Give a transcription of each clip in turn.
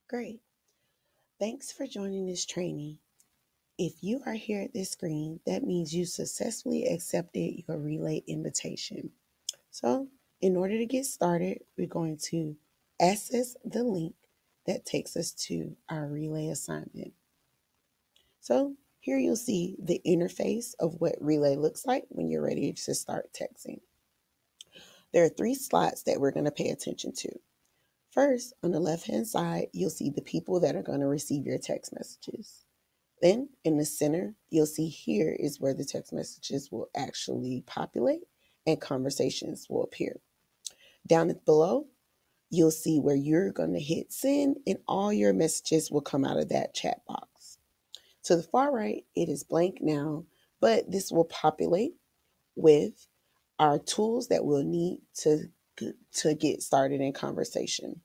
Great. Thanks for joining this training. If you are here at this screen, that means you successfully accepted your relay invitation. So, in order to get started, we're going to access the link that takes us to our relay assignment. So, here you'll see the interface of what relay looks like when you're ready to start texting. There are 3 slots that we're going to pay attention to. First, on the left-hand side, you'll see the people that are going to receive your text messages. Then in the center, you'll see here is where the text messages will actually populate and conversations will appear. Down below, you'll see where you're going to hit send and all your messages will come out of that chat box. To the far right, it is blank now, but this will populate with our tools that we'll need to get started in conversation.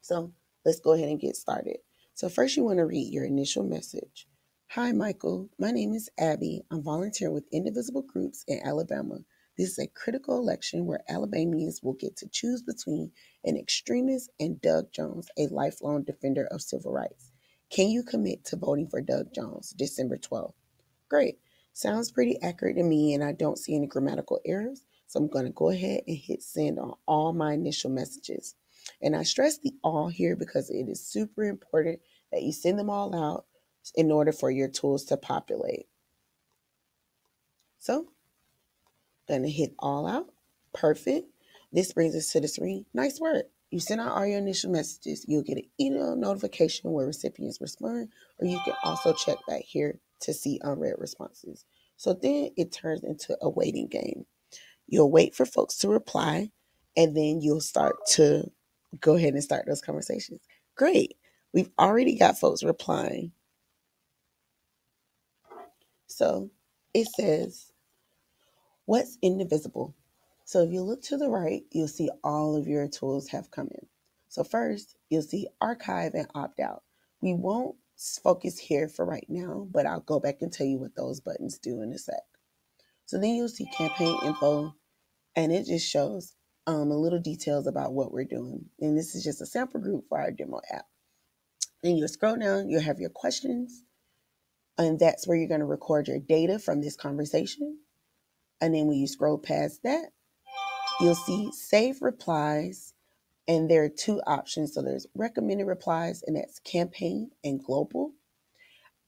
So let's go ahead and get started. So first you want to read your initial message. Hi, Michael. My name is Abby. I'm volunteering with Indivisible Groups in Alabama. This is a critical election where Alabamians will get to choose between an extremist and Doug Jones, a lifelong defender of civil rights. Can you commit to voting for Doug Jones December 12th? Great. Sounds pretty accurate to me, and I don't see any grammatical errors. So I'm going to go ahead and hit send on all my initial messages. And I stress the all here because it is super important that you send them all out in order for your tools to populate. So, going to hit all out. Perfect. This brings us to the screen. Nice work. You send out all your initial messages. You'll get an email notification where recipients respond, or you can also check back here to see unread responses. So then it turns into a waiting game. You'll wait for folks to reply, and then you'll start to go ahead and start those conversations. Great. We've already got folks replying. So it says, what's indivisible? So if you look to the right, you'll see all of your tools have come in. So first, you'll see archive and opt out. We won't focus here for right now, but I'll go back and tell you what those buttons do in a sec. So then you'll see campaign info, and it just shows a little details about what we're doing. And this is just a sample group for our demo app. Then you'll scroll down, you'll have your questions, and that's where you're going to record your data from this conversation. And then when you scroll past that, you'll see save replies, and there are 2 options. So there's recommended replies, and that's campaign and global.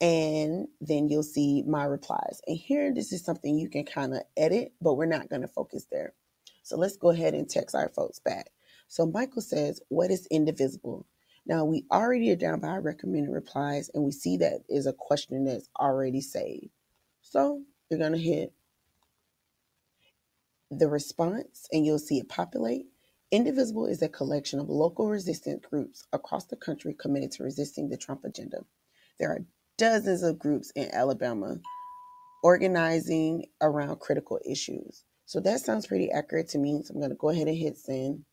And then you'll see my replies. And here, this is something you can kind of edit, but we're not going to focus there. So let's go ahead and text our folks back. So Michael says, what is indivisible? Now we already are down by our recommended replies, and we see that is a question that's already saved. So you're going to hit the response and you'll see it populate. Indivisible is a collection of local resistance groups across the country committed to resisting the Trump agenda. There are dozens of groups in Alabama organizing around critical issues. So that sounds pretty accurate to me. So I'm going to go ahead and hit send.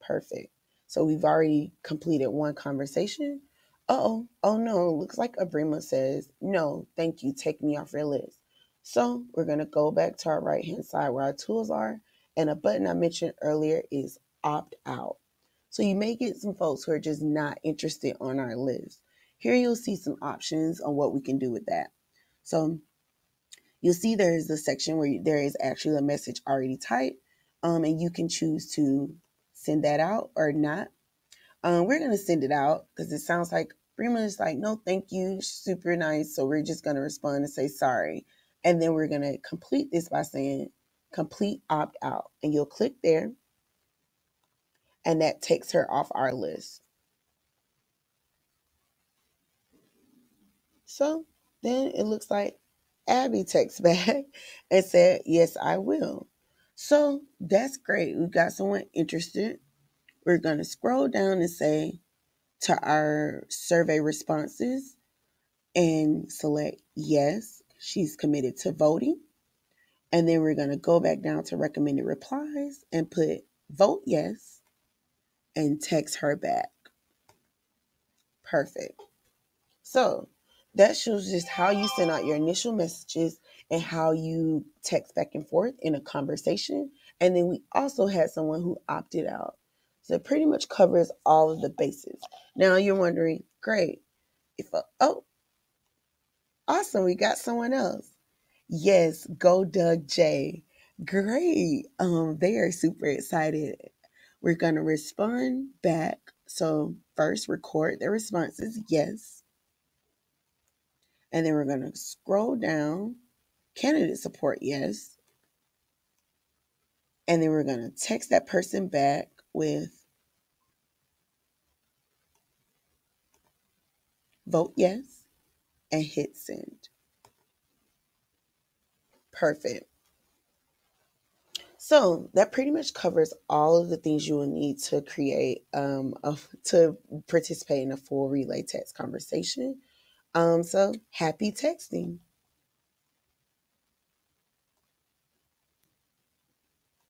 Perfect. So we've already completed one conversation. Oh no, looks like Abrima says, no, thank you, take me off your list. So we're going to go back to our right-hand side where our tools are, and a button I mentioned earlier is opt out. So you may get some folks who are just not interested on our list. Here you'll see some options on what we can do with that. So you'll see there is a section where there is actually a message already typed, and you can choose to send that out or not. We're going to send it out because it sounds like Brima is like, no, thank you, super nice. So we're just going to respond and say sorry. And then we're going to complete this by saying complete opt out. And you'll click there, and that takes her off our list. So then it looks like Abby texts back and said, yes, I will. So that's great. We've got someone interested. We're going to scroll down and say to our survey responses and select yes, she's committed to voting. And then we're going to go back down to recommended replies and put vote yes and text her back. Perfect. So that shows just how you send out your initial messages and how you text back and forth in a conversation. And then we also had someone who opted out. So it pretty much covers all of the bases. Now you're wondering, great, oh, awesome, we got someone else. Yes, go Doug J. Great. They are super excited. We're gonna respond back. So first record the responses, yes. And then we're gonna scroll down, candidate support, yes. And then we're gonna text that person back with vote yes and hit send. Perfect. So that pretty much covers all of the things you will need to create to participate in a full relay text conversation. So happy texting.